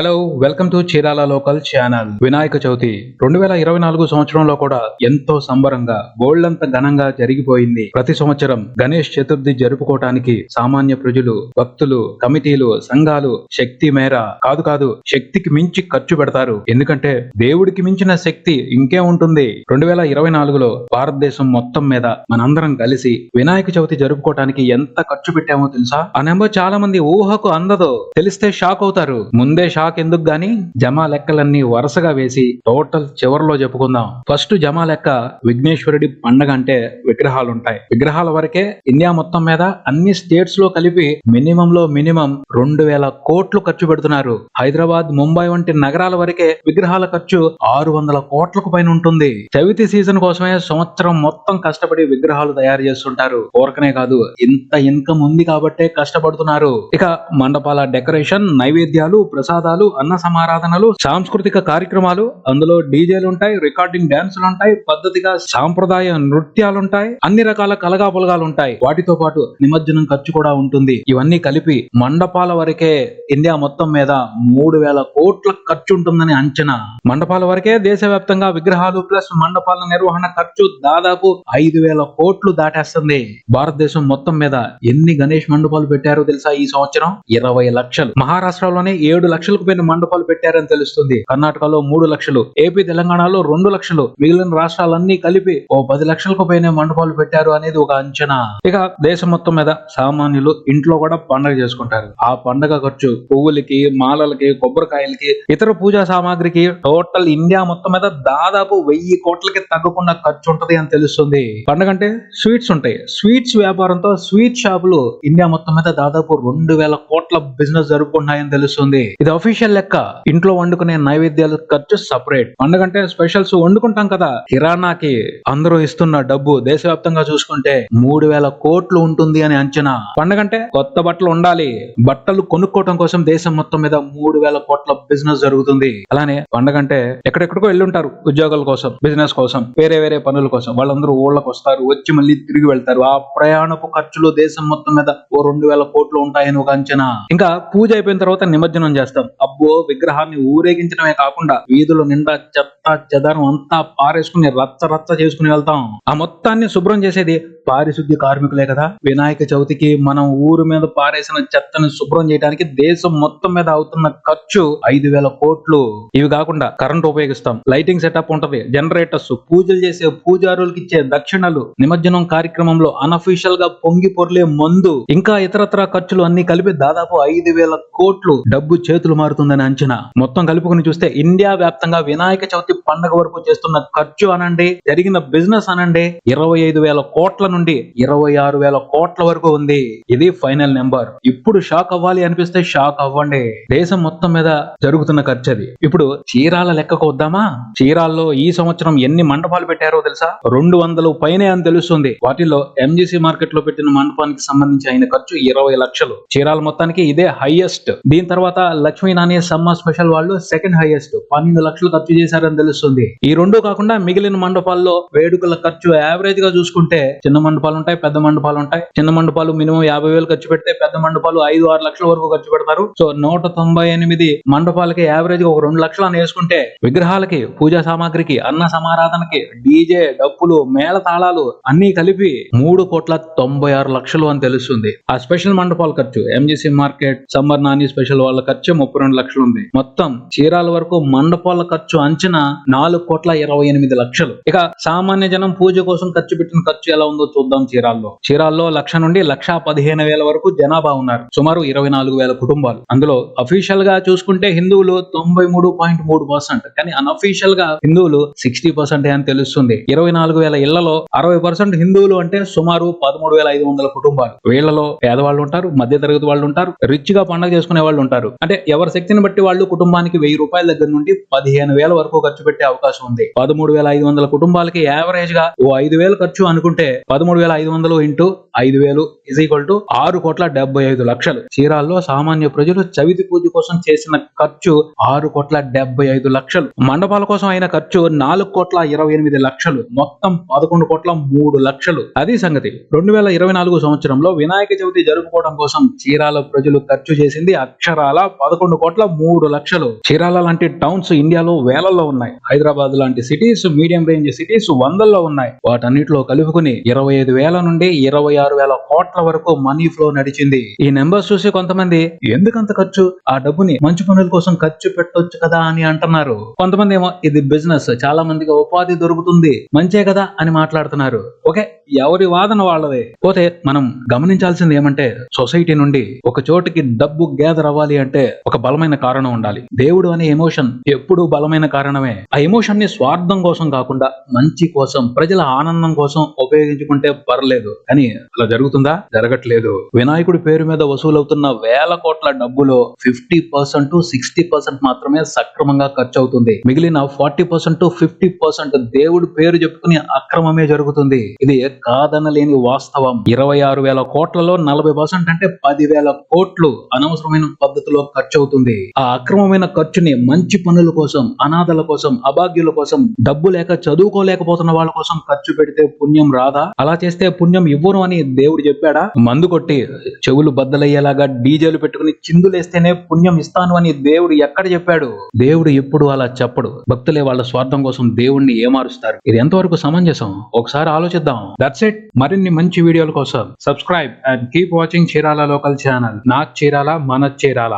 Hello, welcome to Chirala local channel. Vinayaka Chavithi 2024 సంవత్సరంలో కూడా ఎంతో సంబరంగా గోల్డంత ఘనంగా జరిగిపోయింది. ప్రతి సంవత్సరం గణేష్ చతుర్థి జరుపుకోవటానికి సామాన్య ప్రజలు, భక్తులు, కమిటీలు, సంఘాలు శక్తి మేర కాదు శక్తికి మించి ఖర్చు పెడతారు. ఎందుకంటే దేవుడికి మించిన శక్తి ఇంకే ఉంటుంది. 2024లో భారతదేశం మొత్తం మీద మనందరం కలిసి వినాయక చవితి జరుపుకోవటానికి ఎంత ఖర్చు పెట్టామో తెలుసా? ఆ నెంబర్ చాలా మంది ఊహకు అందదో. తెలిస్తే షాక్ అవుతారు. ముందే షాక్ ఎందుకు గాని జమా లెక్కలన్నీ వరుసగా వేసి టోటల్ చివరిలో చెప్పుకుందాం. ఫస్ట్ జమా లెక్క విఘ్నేశ్వరుడి పండగ అంటే విగ్రహాలుంటాయి. విగ్రహాల వరకే ఇండియా మొత్తం మీద అన్ని స్టేట్స్ లో కలిపి మినిమం 2000 కోట్లు ఖర్చు పెడుతున్నారు. హైదరాబాద్, ముంబై వంటి నగరాల వరకే విగ్రహాల ఖర్చు 600 కోట్లకు పైన ఉంటుంది. చవితి సీజన్ కోసమే సంవత్సరం మొత్తం కష్టపడి విగ్రహాలు తయారు చేస్తుంటారు. ఊరకనే కాదు, ఇంత ఇన్కమ్ ఉంది కాబట్టే కష్టపడుతున్నారు. ఇక మండపాల డెకరేషన్, నైవేద్యాలు, ప్రసాదాలు, అన్న సమారాధనలు, సాంస్కృతిక కార్యక్రమాలు, అందులో డీజేలు ఉంటాయి, రికార్డింగ్ డాన్సులు ఉంటాయి, పద్ధతిగా సాంప్రదాయ నృత్యాలుంటాయి, అన్ని రకాల కలగాపులగాలు ఉంటాయి. వాటితో పాటు నిమజ్జనం ఖర్చు కూడా ఉంటుంది. ఇవన్నీ కలిపి మండపాల వరకే ఇండియా మొత్తం మీద 3000 కోట్ల ఖర్చు ఉంటుందని అంచనా. మండపాల వరకే దేశవ్యాప్తంగా విగ్రహాలు ప్లస్ మండపాల నిర్వహణ ఖర్చు దాదాపు 5000 కోట్లు దాటేస్తుంది. భారతదేశం మొత్తం మీద ఎన్ని గణేష్ మండపాలు పెట్టారో తెలుసా? ఈ సంవత్సరం 20 లక్షలు. మహారాష్ట్రలోనే 7 లక్షలకు పైన మండపాలు పెట్టారని తెలుస్తుంది. కర్ణాటకలో 3 లక్షలు, ఏపీ తెలంగాణలో 2 లక్షలు, మిగిలిన రాష్ట్రాలన్నీ కలిపి 10 లక్షలకు పైన మండపాలు పెట్టారు అనేది ఒక అంచనా. ఇక దేశం మొత్తం మీద సామాన్యులు ఇంట్లో కూడా పండగ చేసుకుంటారు. ఆ పండగ ఖర్చు పువ్వులకి, మాలలకి, కొబ్బరికాయలకి, ఇతర పూజా సామాగ్రికి టోటల్ ఇండియా మొత్తం మీద దాదాపు 1000 కోట్లకి తగ్గకుండా ఖర్చు ఉంటది అని తెలుస్తుంది. పండగ అంటే స్వీట్స్ ఉంటాయి. స్వీట్స్ వ్యాపారంతో స్వీట్ షాపులు ఇండియా మొత్తం మీద దాదాపు 2000 కోట్ల బిజినెస్ జరుపుకుంటున్నాయని తెలుస్తుంది. ఇది అఫీషియల్ లెక్క. ఇంట్లో వండుకునే నైవేద్యాల ఖర్చు సపరేట్. పండగంటే స్పెషల్స్ వండుకుంటాం కదా, కిరాణాకి అందరూ ఇస్తున్న డబ్బు దేశవ్యాప్తంగా చూసుకుంటే 3000 కోట్లు ఉంటుంది అని అంచనా. పండగంటే కొత్త బట్టలు ఉండాలి. బట్టలు కొనుక్కోవటం కోసం దేశం మొత్తం మీద 3000 కోట్ల బిజినెస్ జరుగుతుంది. అలానే పండగంటే ఎక్కడెక్కడికో వెళ్ళుంటారు ఉద్యోగాల కోసం, బిజినెస్ కోసం, వేరే పనుల కోసం. వాళ్ళందరూ ఊళ్ళకి వస్తారు, వచ్చి మళ్ళీ తిరిగి వెళ్తారు. ఆ ప్రయాణపు ఖర్చులు దేశం మొత్తం మీద 2000 కోట్లు ఉంటాయని ఒక అంచనా. ఇంకా పూజ అయిపోయిన తర్వాత నిమజ్జనం చేస్తాం. అబ్బో, విగ్రహాన్ని ఊరేగించడమే కాకుండా వీధుల నిండా చెత్త చెదారం అంతా పారేసుకుని రచ్చ చేసుకుని వెళ్తాం. ఆ మొత్తాన్ని శుభ్రం చేసేది పారిశుద్ధ్య కార్మికులే కదా. వినాయక చవితికి మనం ఊరు మీద పారేసిన చెత్తని శుభ్రం చేయడానికి దేశం మొత్తం మీద అవుతున్న ఖర్చు 5000 కోట్లు. ఇవి కాకుండా కరెంట్ ఉపయోగిస్తాం, లైటింగ్ సెటప్ ఉంటది, జనరేటర్స్, పూజలు చేసే పూజారులకు ఇచ్చే దక్షిణలు, నిమజ్జనం కార్యక్రమంలో అనఫీషియల్ గా పొంగి పొర్లే మందు, ఇంకా ఇతరత్ర ఖర్చులు అన్ని కలిపి దాదాపు 5000 కోట్లు డబ్బు చేతులు మారుతుందని అంచనా. మొత్తం కలుపుకొని చూస్తే ఇండియా వ్యాప్తంగా వినాయక చవితి పండుగ వరకు చేస్తున్న ఖర్చు అనండి, జరిగిన బిజినెస్ అనండి, 25,000 కోట్ల నుండి 26,000 కోట్ల వరకు ఉంది. ఇది ఫైనల్ నెంబర్. ఇప్పుడు షాక్ అవ్వాలి అనిపిస్తే షాక్ అవ్వండి. దేశం మొత్తం మీద జరుగుతున్న ఖర్చు అది. ఇప్పుడు చీరాల లెక్కకు వద్దామా? చీరాల్లో ఈ సంవత్సరం ఎన్ని మండపాలు పెట్టారో తెలుసా? 200 పైనే అని తెలుస్తుంది. వాటిలో ఎంజీసీ మార్కెట్ లో పెట్టిన మండపానికి సంబంధించి అయిన ఖర్చు 20 లక్షలు. చీరాల మొత్తానికి ఇదే హైయెస్ట్. దీని తర్వాత లక్ష్మీ నాని సమ్మర్ స్పెషల్ వాళ్ళు సెకండ్ హైయెస్ట్, 12 లక్షలు ఖర్చు చేశారని తెలుస్తుంది. ఈ రెండు కాకుండా మిగిలిన మండపాల్లో వేడుకల ఖర్చు యావరేజ్ గా చూసుకుంటే చిన్న మండపాలు ఉంటాయి, పెద్ద మండపాలు ఉంటాయి. చిన్న మండపాలు మినిమం 50,000 ఖర్చు పెడితే పెద్ద మండపాలు 5-6 లక్షల వరకు ఖర్చు పెడతారు. సో 198 మండపాలకి యావరేజ్ గా ఒక 2 లక్షలు అని వేసుకుంటే విగ్రహాలకి, పూజా సామాగ్రికి, అన్న సమారాధనకి, డీజే, డప్పులు, మేళ తాళాలు అన్ని కలిపి 3,96,00,000 అని తెలుస్తుంది. ఆ స్పెషల్ మండపాల ఖర్చు MGC market, summer Nani special వాళ్ళ ఖర్చు 32 లక్షలు ఉంది. మొత్తం చీరాల వరకు మండపాల ఖర్చు అంచనా 4,28,00,000. ఇక సామాన్య జనం పూజ కోసం ఖర్చు పెట్టిన ఖర్చు ఎలా ఉందో చూద్దాం. చీరాల్లో 1,00,000 నుండి 1,15,000 వరకు జనాభా ఉన్నారు. సుమారు 24,000 కుటుంబాలు. అందులో అఫీషియల్ గా చూసుకుంటే హిందువులు 93.3%, కానీ అన్అఫీషియల్ గా హిందువులు 60% అని తెలుస్తుంది. 24,000 ఇళ్లలో 60% హిందువులు అంటే సుమారు 13,500 కుటుంబాలు. వీళ్లలో పేదవాళ్ళు ఉంటారు, మధ్య తరగతి వాళ్ళు ఉంటారు, రిచ్ గా పండుగ చేసుకునే వాళ్ళు ఉంటారు. అంటే ఎవరి శక్తిని బట్టి వాళ్ళు కుటుంబానికి 1000 రూపాయల దగ్గర నుండి 15,000 వరకు ఖర్చు పెట్టే అవకాశం ఉంది. 13,500 కుటుంబాలకి యావరేజ్ గా 5,000 ఖర్చు అనుకుంటే 13,500 ఇంటూ 5,000 6,75,00,000. చీరాల్లో సామాన్య ప్రజలు చవితి పూజ కోసం చేసిన ఖర్చు 6,75,00,000. మండపాల కోసం అయిన ఖర్చు 4,28,00,000. మొత్తం 11,03,00,000. అది సంగతి. 2024 సంవత్సరంలో వినాయక చవితి జరుపుకోవడం కోసం చీరాల ప్రజలు ఖర్చు చేసింది అక్షరాల 11,03,00,000. చీరాల లాంటి టౌన్స్ ఇండియాలో వేలల్లో ఉన్నాయి. హైదరాబాద్ లాంటి సిటీస్, మీడియం రేంజ్ సిటీస్ వందల్లో ఉన్నాయి. వాటన్నిటిలో కలుపుకుని 25,000 నుండి 26,000 కోట్ల వరకు మనీ ఫ్లో నడిచింది. ఈ నెంబర్స్ చూసి కొంతమంది ఎందుకంత ఖర్చు, ఆ డబ్బుని మంచి పనుల కోసం ఖర్చు పెట్టొచ్చు కదా అని అంటున్నారు. కొంతమంది ఏమో ఇది బిజినెస్, చాలా మందికి ఉపాధి దొరుకుతుంది, మంచే కదా అని మాట్లాడుతున్నారు. ఓకే, ఎవరి వాదన వాళ్ళదే. పోతే మనం గమనించాల్సింది ఏమంటే, సొసైటీ నుండి ఒక చోటికి డబ్బు గ్యాదర్ అవ్వాలి అంటే ఒక బలమైన కారణం ఉండాలి. దేవుడు అనే ఎమోషన్ ఎప్పుడూ బలమైన కారణమే. ఆ ఎమోషన్ ని స్వార్థం కోసం కాకుండా మంచి కోసం, ప్రజల ఆనందం కోసం ఉపయోగించుకుంటే పర్లేదు. కానీ అలా జరుగుతుందా? జరగట్లేదు. వినాయకుడి పేరు మీద వసూలవుతున్న వేల కోట్ల డబ్బులో 50% to 60% మాత్రమే సక్రమంగా ఖర్చు అవుతుంది. మిగిలిన 40% to 50% దేవుడి పేరు చెప్పుకుని అక్రమమే జరుగుతుంది. ఇది కాదనలేని వాస్తవం. 26,000 కోట్లలో 40% అంటే 10,000 కోట్లు అనవసరమైన పద్ధతిలో ఖర్చు అవుతుంది. ఆ అక్రమమైన ఖర్చుని మంచి పనుల కోసం, అనాథల కోసం, అభాగ్యుల కోసం, డబ్బు లేక చదువుకోలేకపోతున్న వాళ్ళ కోసం ఖర్చు పెడితే పుణ్యం రాదా? అలా చేస్తే పుణ్యం ఇవ్వను అని దేవుడు చెప్పాడా? మందు కొట్టి చెవులు బద్దలయ్యేలాగా డీజేలు పెట్టుకుని చిందులేస్తేనే పుణ్యం ఇస్తాను అని దేవుడు ఎక్కడ చెప్పాడు? దేవుడు ఎప్పుడు అలా చెప్పడు. భక్తులే వాళ్ళ స్వార్థం కోసం దేవుణ్ణి ఏమారుస్తారు. ఇది ఎంతవరకు సమంజసం? ఒకసారి ఆలోచిద్దాం. That's it. మరిన్ని మంచి వీడియోల కోసం subscribe and keep watching Chirala local channel. నా చీరాల, మన చీరాల.